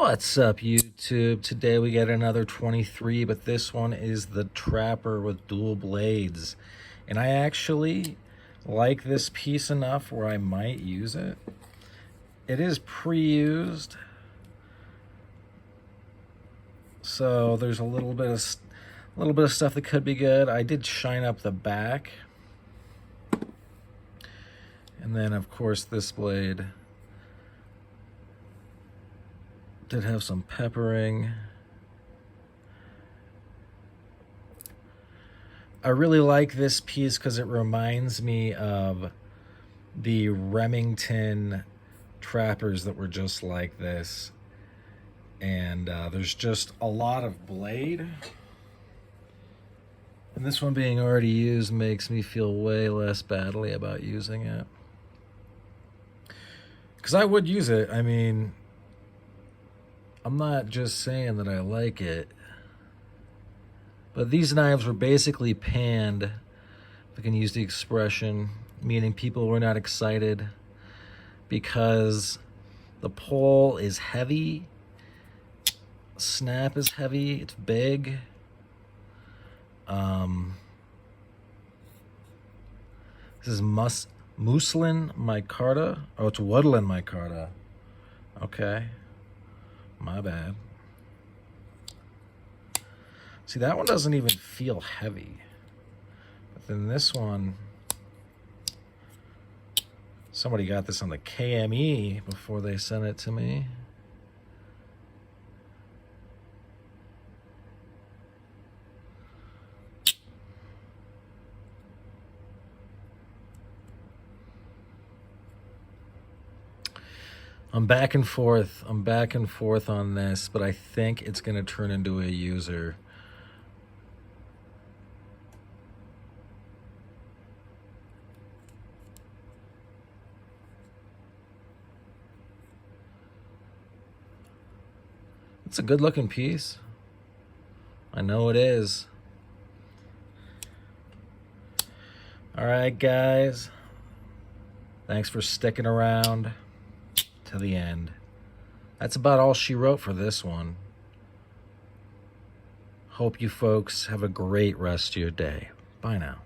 What's up, YouTube? Today we get another 23, but this one is the Trapper with dual blades. And I actually like this piece enough where I might use it. It is pre-used, so there's a little bit of stuff that could be good. I did shine up the back. And then, of course, this blade did have some peppering. I really like this piece because it reminds me of the Remington trappers that were just like this. And there's just a lot of blade. And this one being already used makes me feel way less badly about using it. Because I would use it. I mean, I'm not just saying that I like it. But these knives were basically panned, if I can use the expression, meaning people were not excited because the pole is heavy, snap is heavy, it's big. This is Woodland Micarta. Oh, it's Woodland Micarta. Okay. My bad. See, that one doesn't even feel heavy. But then this one, somebody got this on the KME before they sent it to me. I'm back and forth on this, but I think it's going to turn into a user. It's a good looking piece. I know it is. All right, guys. Thanks for sticking around to the end. That's about all she wrote for this one. Hope you folks have a great rest of your day. Bye now.